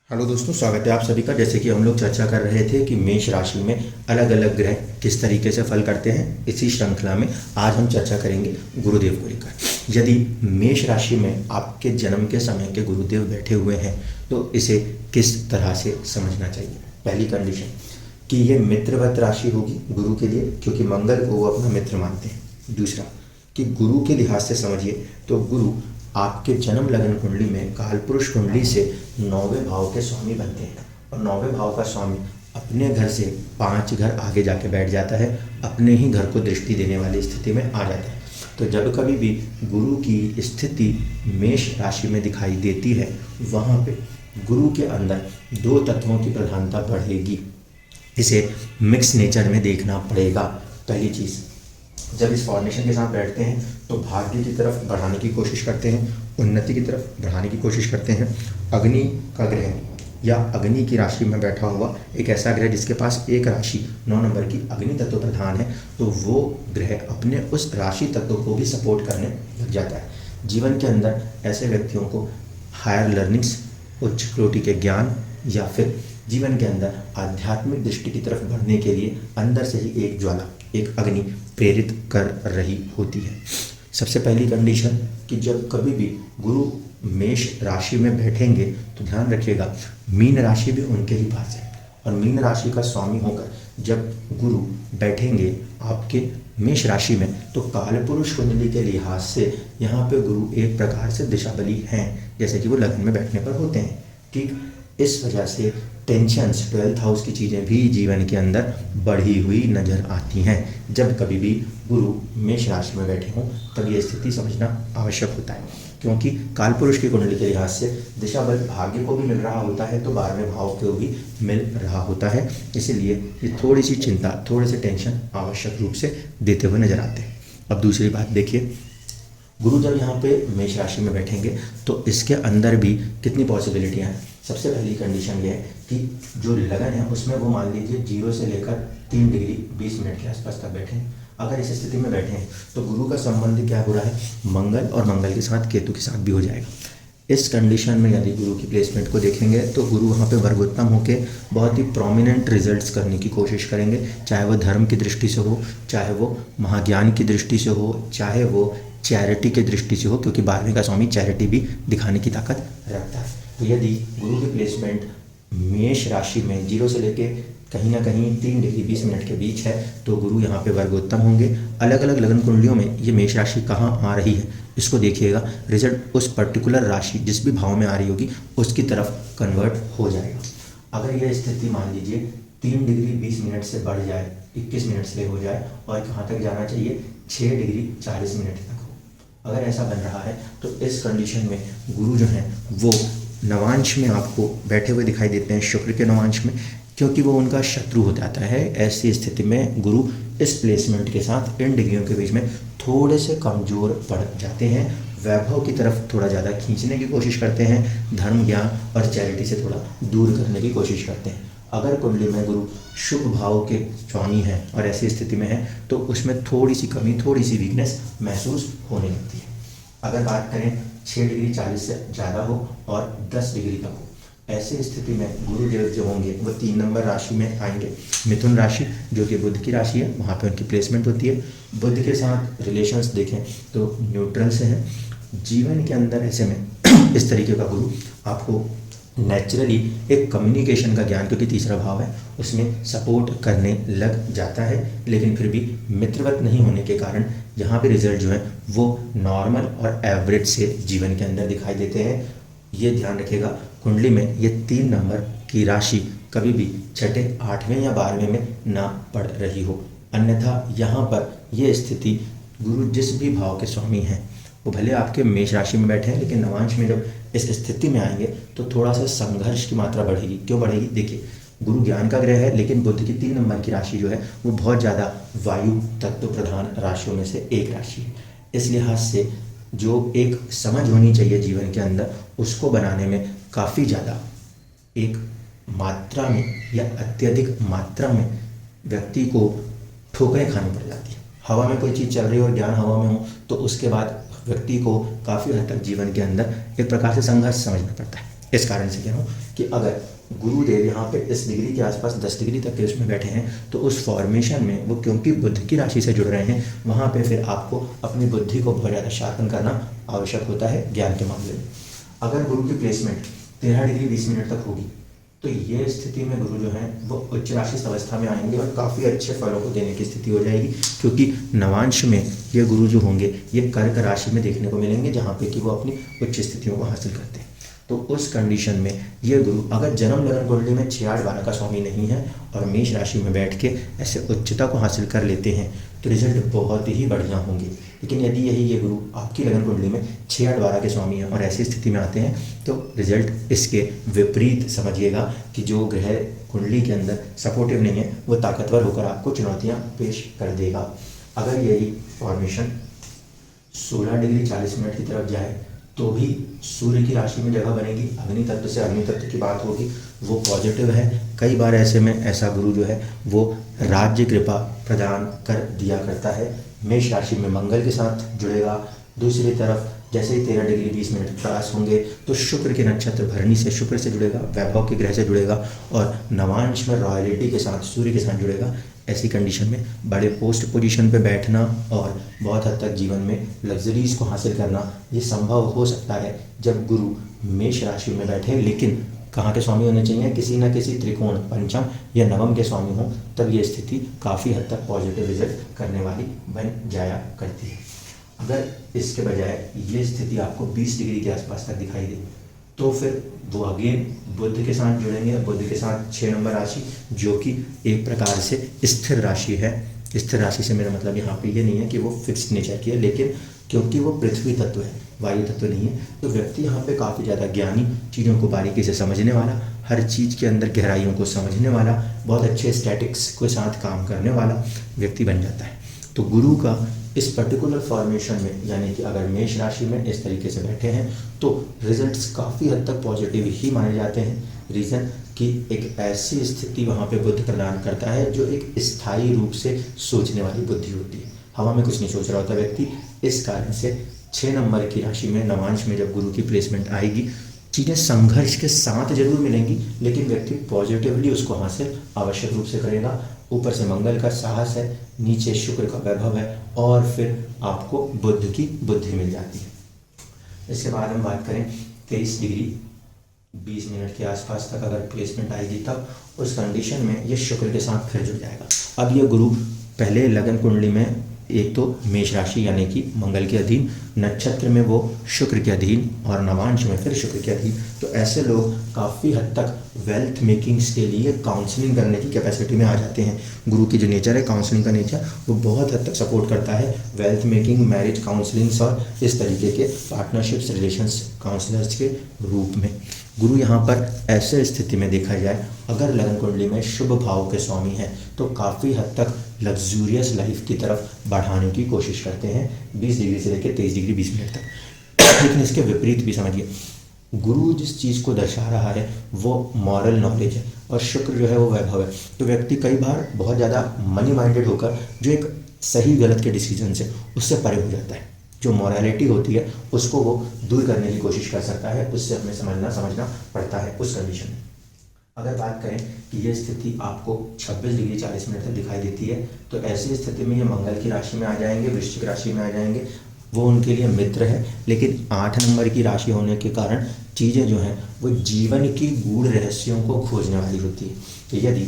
Hello दोस्तों, स्वागत है आप सभी का। जैसे कि हम लोग चर्चा कर रहे थे कि मेष राशि में अलग अलग ग्रह किस तरीके से फल करते हैं, इसी श्रृंखला में आज हम चर्चा करेंगे गुरुदेव को लेकर। यदि मेष राशि में आपके जन्म के समय के गुरुदेव बैठे हुए हैं तो इसे किस तरह से समझना चाहिए। पहली कंडीशन कि ये मित्रवत राशि होगी गुरु के लिए, क्योंकि मंगल को वो अपना मित्र मानते हैं। दूसरा कि गुरु के लिहाज से समझिए तो गुरु आपके जन्म लगन कुंडली में कालपुरुष कुंडली से 9वें भाव के स्वामी बनते हैं, और 9वें भाव का स्वामी अपने घर से 5 घर आगे जाके बैठ जाता है, अपने ही घर को दृष्टि देने वाली स्थिति में आ जाता है। तो जब कभी भी गुरु की स्थिति मेष राशि में दिखाई देती है, वहाँ पे गुरु के अंदर 2 तत्वों की प्रधानता बढ़ेगी। इसे मिक्स नेचर में देखना पड़ेगा। पहली चीज़, जब इस फॉर्मेशन के साथ बैठते हैं तो भाग्य की तरफ बढ़ाने की कोशिश करते हैं, उन्नति की तरफ बढ़ाने की कोशिश करते हैं। अग्नि का ग्रह या अग्नि की राशि में बैठा हुआ एक ऐसा ग्रह जिसके पास एक राशि 9 नंबर की अग्नि तत्व प्रधान है, तो वो ग्रह अपने उस राशि तत्व को भी सपोर्ट करने लग जाता है। जीवन के अंदर ऐसे व्यक्तियों को हायर लर्निंग्स, उच्च कोटि के ज्ञान, या फिर जीवन के अंदर आध्यात्मिक दृष्टि की तरफ बढ़ने के लिए अंदर से ही एक ज्वाला, एक अग्नि प्रेरित कर रही होती है। सबसे पहली कंडीशन कि जब कभी भी गुरु मेष राशि में बैठेंगे तो ध्यान रखिएगा मीन राशि भी उनके ही पास है, और मीन राशि का स्वामी होकर जब गुरु बैठेंगे आपके मेष राशि में तो कालपुरुष कुंडली के लिहाज से यहाँ पे गुरु एक प्रकार से दिशाबली हैं, जैसे कि वो लगन में बैठने पर होते हैं। ठीक इस वजह से टेंशन्स, 12th हाउस की चीज़ें भी जीवन के अंदर बढ़ी हुई नज़र आती हैं। जब कभी भी गुरु मेष राशि में बैठे हों तब ये स्थिति समझना आवश्यक होता है, क्योंकि कालपुरुष की कुंडली के लिहाज से दिशा बल भाग्य को भी मिल रहा होता है तो 12वें भाव को भी मिल रहा होता है। इसीलिए ये थोड़ी सी चिंता, थोड़े से टेंशन आवश्यक रूप से देते हुए नजर आते हैं। अब दूसरी बात देखिए, गुरु जब यहाँ पे मेष राशि में बैठेंगे तो इसके अंदर भी कितनी पॉसिबिलिटियाँ हैं। सबसे पहली कंडीशन ये है कि जो लगन है उसमें वो मान लीजिए 0 से लेकर 3 डिग्री 20 मिनट के आसपास तक बैठे हैं। अगर इस स्थिति में बैठे हैं तो गुरु का संबंध क्या हो रहा है, मंगल, और मंगल के साथ केतु के साथ भी हो जाएगा। इस कंडीशन में यदि गुरु की प्लेसमेंट को देखेंगे तो गुरु वहाँ पे वर्गोत्तम होकर बहुत ही प्रोमिनेंट रिजल्ट्स करने की कोशिश करेंगे, चाहे वो धर्म की दृष्टि से हो, चाहे वो महाज्ञान की दृष्टि से हो, चाहे वो चैरिटी की दृष्टि से हो, क्योंकि 12वें का स्वामी चैरिटी भी दिखाने की ताकत रखता है। तो यदि गुरु की प्लेसमेंट मेष राशि में 0 से लेके कहीं ना कहीं 3 डिग्री 20 मिनट के बीच है तो गुरु यहाँ पे वर्गोत्तम होंगे। अलग अलग लगन कुंडलियों में ये मेष राशि कहाँ आ रही है इसको देखिएगा, रिजल्ट उस पर्टिकुलर राशि जिस भी भाव में आ रही होगी उसकी तरफ कन्वर्ट हो जाएगा। अगर यह स्थिति मान लीजिए 3 डिग्री 20 मिनट से बढ़ जाए, 21 मिनट से हो जाए, और कहाँ तक जाना चाहिए 6 डिग्री 40 मिनट तक हो, अगर ऐसा बन रहा है तो इस कंडीशन में गुरु जो हैं वो नवांश में आपको बैठे हुए दिखाई देते हैं, शुक्र के नवांश में, क्योंकि वो उनका शत्रु हो जाता है। ऐसी स्थिति में गुरु इस प्लेसमेंट के साथ इन डिग्रियों के बीच में थोड़े से कमज़ोर पड़ जाते हैं, वैभव की तरफ थोड़ा ज़्यादा खींचने की कोशिश करते हैं, धर्म, ज्ञान और चैरिटी से थोड़ा दूर करने की कोशिश करते हैं। अगर कुंडली में गुरु शुभ भाव के स्वामी हैं और ऐसी स्थिति में है तो उसमें थोड़ी सी कमी, थोड़ी सी वीकनेस महसूस होने लगती है। अगर बात करें 6 डिग्री 40 से ज़्यादा हो और 10 डिग्री का हो, ऐसे स्थिति में गुरुदेव जो होंगे वो 3 नंबर राशि में आएंगे। मिथुन राशि जो कि बुध की राशि है, वहाँ पे उनकी प्लेसमेंट होती है। बुध के साथ रिलेशंस देखें तो न्यूट्रल से है। जीवन के अंदर ऐसे में इस तरीके का गुरु आपको नेचुरली एक कम्युनिकेशन का ज्ञान, क्योंकि तीसरा भाव है, उसमें सपोर्ट करने लग जाता है, लेकिन फिर भी मित्रवत नहीं होने के कारण यहाँ पे रिजल्ट जो है वो नॉर्मल और एवरेज से जीवन के अंदर दिखाई देते हैं। ये ध्यान रखिएगा कुंडली में ये 3 नंबर की राशि कभी भी 6ठे, 8वें या 12वें में ना पड़ रही हो, अन्यथा यहाँ पर ये स्थिति गुरु जिस भी भाव के स्वामी हैं वो भले आपके मेष राशि में बैठे हैं, लेकिन नवांश में जब इस स्थिति में आएंगे तो थोड़ा सा संघर्ष की मात्रा बढ़ेगी। क्यों बढ़ेगी? देखिए, गुरु ज्ञान का ग्रह है, लेकिन बुध की 3 नंबर की राशि जो है वो बहुत ज़्यादा वायु तत्व प्रधान राशियों में से एक राशि है। इस लिहाज से जो एक समझ होनी चाहिए जीवन के अंदर, उसको बनाने में काफ़ी ज़्यादा एक मात्रा में या अत्यधिक मात्रा में व्यक्ति को ठोकरें खानी पड़ जाती है। हवा में कोई चीज़ चल रही हो और ज्ञान हवा में हो तो उसके बाद व्यक्ति को काफ़ी हद तक जीवन के अंदर एक प्रकार से संघर्ष समझना पड़ता है। इस कारण से कह रहा हूँ कि अगर गुरुदेव यहाँ पे इस डिग्री के आसपास 10 डिग्री तक के उसमें बैठे हैं तो उस फॉर्मेशन में वो क्योंकि बुध की राशि से जुड़ रहे हैं, वहाँ पे फिर आपको अपनी बुद्धि को बहुत ज़्यादा शार्पन करना आवश्यक होता है ज्ञान के मामले में। अगर गुरु की प्लेसमेंट 13 डिग्री 20 मिनट तक होगी तो ये स्थिति में गुरु जो है वो उच्च राशि अवस्था में आएंगे और काफ़ी अच्छे फलों को देने की स्थिति हो जाएगी, क्योंकि नवांश में ये गुरु जो होंगे ये कर्क राशि में देखने को मिलेंगे, जहाँ पे कि वो अपनी उच्च स्थितियों को हासिल करते हैं। तो उस कंडीशन में ये गुरु अगर जन्म लगन कुंडली में 6 8 12 का स्वामी नहीं है और मेष राशि में बैठ के ऐसे उच्चता को हासिल कर लेते हैं तो रिजल्ट बहुत ही बढ़िया होंगे। लेकिन यदि यही ये गुरु आपकी लगन कुंडली में 6 8 12 के स्वामी हैं और ऐसी स्थिति में आते हैं तो रिजल्ट इसके विपरीत समझिएगा कि जो ग्रह कुंडली के अंदर सपोर्टिव नहीं है वो ताकतवर होकर आपको चुनौतियाँ पेश कर देगा। अगर यही फॉर्मेशन 16 डिग्री 40 मिनट की तरफ जाए तो भी सूर्य की राशि में जगह बनेगी, अग्नि तत्व से अग्नि तत्व की बात होगी, वो पॉजिटिव है। कई बार ऐसे में ऐसा गुरु जो है वो राज्य कृपा प्रदान कर दिया करता है। मेष राशि में मंगल के साथ जुड़ेगा। दूसरी तरफ जैसे ही 13 डिग्री 20 मिनट क्रॉस होंगे तो शुक्र के नक्षत्र भरणी से शुक्र से जुड़ेगा, वैभव के ग्रह से जुड़ेगा और नवांश में रॉयलिटी के साथ सूर्य के साथ जुड़ेगा। ऐसी कंडीशन में बड़े पोस्ट पोजीशन पे बैठना और बहुत हद तक जीवन में लग्जरीज को हासिल करना ये संभव हो सकता है जब गुरु मेष राशि में बैठे। लेकिन कहाँ के स्वामी होने चाहिए? किसी न किसी त्रिकोण, पंचम या नवम के स्वामी हों, तब ये स्थिति काफ़ी हद तक पॉजिटिव रिजल्ट करने वाली बन जाया करती है। अगर इसके बजाय ये स्थिति आपको 20 डिग्री के आसपास तक दिखाई दे तो फिर वो अगेन बुध के साथ जुड़ेंगे। बुध के साथ 6 नंबर राशि जो कि एक प्रकार से स्थिर राशि है। स्थिर राशि से मेरा मतलब यहाँ पे ये नहीं है कि वो फिक्स्ड नेचर की है, लेकिन क्योंकि वो पृथ्वी तत्व है, वायु तत्व नहीं है, तो व्यक्ति यहाँ पे काफ़ी ज़्यादा ज्ञानी, चीज़ों को बारीकी से समझने वाला, हर चीज़ के अंदर गहराइयों को समझने वाला, बहुत अच्छे स्टैटिक्स के साथ काम करने वाला व्यक्ति बन जाता है। तो गुरु का इस पर्टिकुलर फॉर्मेशन में यानी कि अगर मेष राशि में इस तरीके से बैठे हैं तो रिजल्ट्स काफ़ी हद तक पॉजिटिव ही माने जाते हैं। रीज़न कि एक ऐसी स्थिति वहाँ पे बुद्ध प्रदान करता है जो एक स्थायी रूप से सोचने वाली बुद्धि होती है। हवा में कुछ नहीं सोच रहा होता व्यक्ति। इस कारण से 6 नंबर की राशि में नवांश में जब गुरु की प्लेसमेंट आएगी, चीज़ें संघर्ष के साथ जरूर मिलेंगी, लेकिन व्यक्ति पॉजिटिवली उसको हासिल आवश्यक रूप से करेगा। ऊपर से मंगल का साहस है, नीचे शुक्र का वैभव है और फिर आपको बुद्ध की बुद्धि मिल जाती है। इसके बाद हम बात करें 23 डिग्री 20 मिनट के आसपास तक अगर प्लेसमेंट आएगी तब उस कंडीशन में ये शुक्र के साथ फिर जुड़ जाएगा। अब ये गुरु पहले लगन कुंडली में एक तो मेष राशि यानी कि मंगल के अधीन, नक्षत्र में वो शुक्र के अधीन और नवांश में फिर शुक्र के अधीन। तो ऐसे लोग काफ़ी हद तक वेल्थ मेकिंग्स के लिए काउंसलिंग करने की कैपेसिटी में आ जाते हैं। गुरु की जो नेचर है, काउंसलिंग का नेचर, वो बहुत हद तक सपोर्ट करता है वेल्थ मेकिंग, मैरिज काउंसलिंग्स और इस तरीके के पार्टनरशिप्स, रिलेशंस काउंसलर्स के रूप में। गुरु यहाँ पर ऐसे स्थिति में देखा जाए अगर लगन कुंडली में शुभ भाव के स्वामी हैं तो काफ़ी हद तक लग्जूरियस लाइफ की तरफ बढ़ाने की कोशिश करते हैं 20 डिग्री से लेकर 23 डिग्री 20 मिनट तक। लेकिन इसके विपरीत भी समझिए, गुरु जिस चीज़ को दर्शा रहा है वो मॉरल नॉलेज है और शुक्र जो है वो वैभव है। तो व्यक्ति कई बार बहुत ज़्यादा मनी माइंडेड होकर जो एक सही गलत के डिसीजन से उससे परे हो जाता है। जो मॉरलिटी होती है उसको वो दूर करने की कोशिश कर सकता है, उससे हमें समझना पड़ता है उस कंडीशन में। अगर बात करें कि ये स्थिति आपको 26 डिग्री 40 मिनट तक दिखाई देती है तो ऐसी स्थिति में ये मंगल की राशि में आ जाएंगे, वृश्चिक राशि में आ जाएंगे। वो उनके लिए मित्र है, लेकिन 8 नंबर की राशि होने के कारण चीज़ें जो हैं वो जीवन की गूढ़ रहस्यों को खोजने वाली होती है। तो यदि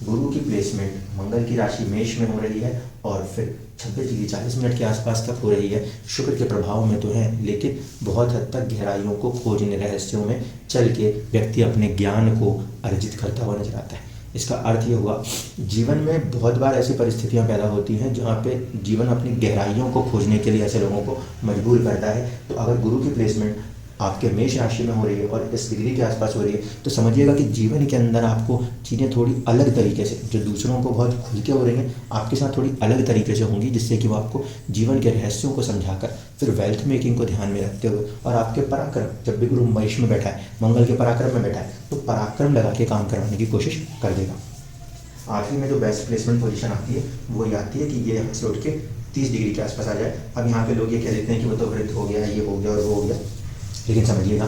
गुरु की प्लेसमेंट मंगल की राशि मेष में हो रही है और फिर 26 डिग्री 40 मिनट के आसपास तक हो रही है, शुक्र के प्रभाव में तो है, लेकिन बहुत हद तक गहराइयों को खोजने, रहस्यों में चल के व्यक्ति अपने ज्ञान को अर्जित करता हुआ नजर आता है। इसका अर्थ ये हुआ, जीवन में बहुत बार ऐसी परिस्थितियां पैदा होती हैं जहाँ पे जीवन अपनी गहराइयों को खोजने के लिए ऐसे लोगों को मजबूर करता है। तो अगर गुरु की प्लेसमेंट आपके मेष राशि में हो रही है और इस डिग्री के आसपास हो रही है तो समझिएगा कि जीवन के अंदर आपको चीज़ें थोड़ी अलग तरीके से, जो दूसरों को बहुत खुल के हो रही हैं, आपके साथ थोड़ी अलग तरीके से होंगी, जिससे कि वो आपको जीवन के रहस्यों को समझाकर फिर वेल्थ मेकिंग को ध्यान में रखते हुए और आपके पराक्रम, जब भी गुरु मेष में बैठा है, मंगल के पराक्रम में बैठा है, तो पराक्रम लगा के काम करवाने की कोशिश कर देगा। आखिरी में जो बेस्ट प्लेसमेंट पोजीशन आती है वो ये आती है कि ये यहाँ से उठ के 30 डिग्री के आसपास आ जाए। अब यहाँ पे लोग ये कह देते हैं कि वो तो वृद्ध हो गया, ये हो गया और वो हो गया, लेकिन समझिएगा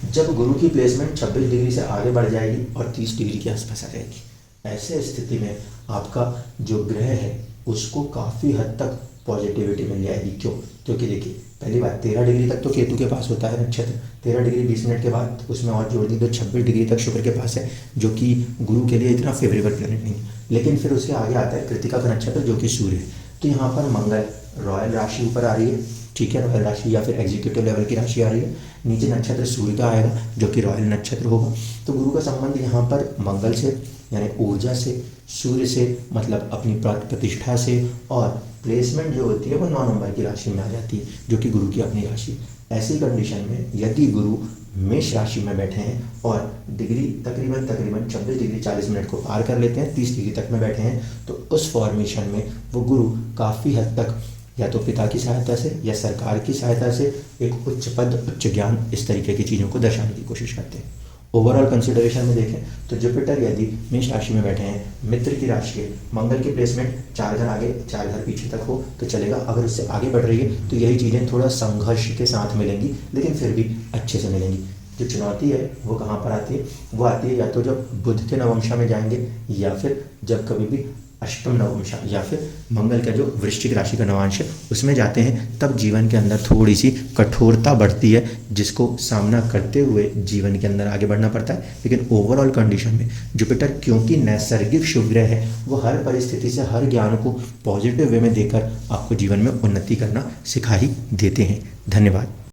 जब गुरु की प्लेसमेंट 26 डिग्री से आगे बढ़ जाएगी और 30 डिग्री के आसपास आ जाएगी, ऐसे स्थिति में आपका जो ग्रह है उसको काफ़ी हद तक पॉजिटिविटी मिल जाएगी। क्यों? क्योंकि देखिए, पहली बात 13 डिग्री तक तो केतु के पास होता है नक्षत्र, 13 डिग्री 20 मिनट के बाद उसमें और जोड़ दी तो 26 डिग्री तक शुक्र के पास है, जो कि गुरु के लिए इतना फेवरेबल प्लेनेट नहीं है। लेकिन फिर उसके आगे आता है कृतिका का नक्षत्र जो कि सूर्य है। तो यहाँ पर मंगल रॉयल राशि ऊपर आ रही है, ठीक है, रॉयल राशि या फिर एग्जीक्यूटिव लेवल की राशि आ रही है, नीचे नक्षत्र सूर्य का आएगा जो कि रॉयल नक्षत्र होगा। तो गुरु का संबंध यहाँ पर मंगल से यानी ऊर्जा से, सूर्य से मतलब अपनी प्रतिष्ठा से, और प्लेसमेंट जो होती है वो 9 नंबर की राशि में आ जाती है जो कि गुरु की अपनी राशि। ऐसी कंडीशन में यदि गुरु मेष राशि में बैठे हैं और डिग्री तकरीबन 26 डिग्री 40 मिनट को पार कर लेते हैं, 30 डिग्री तक में बैठे हैं, तो उस फॉर्मेशन में वो गुरु काफ़ी हद तक या तो पिता की सहायता से या सरकार की सहायता से एक उच्च पद, उच्च ज्ञान, इस तरीके की चीज़ों को दर्शाने की कोशिश करते हैं। ओवरऑल कंसिडरेशन में देखें तो जुपिटर यदि मेष राशि में बैठे हैं, मित्र की राशि है, मंगल की प्लेसमेंट 4 घर आगे 4 घर पीछे तक हो तो चलेगा। अगर उससे आगे बढ़ रही है तो यही चीज़ें थोड़ा संघर्ष के साथ मिलेंगी, लेकिन फिर भी अच्छे से मिलेंगी। जो चुनौती है वो कहाँ पर आती है? वो आती है या तो जब बुध के नवमशा में जाएंगे, या फिर जब कभी भी अष्टम नवमशा या फिर मंगल का जो वृश्चिक राशि का नवांश है उसमें जाते हैं, तब जीवन के अंदर थोड़ी सी कठोरता बढ़ती है जिसको सामना करते हुए जीवन के अंदर आगे बढ़ना पड़ता है। लेकिन ओवरऑल कंडीशन में जुपिटर क्योंकि नैसर्गिक शुभ ग्रह है, वो हर परिस्थिति से हर ज्ञान को पॉजिटिव वे में देकर आपको जीवन में उन्नति करना सिखा ही देते हैं। धन्यवाद।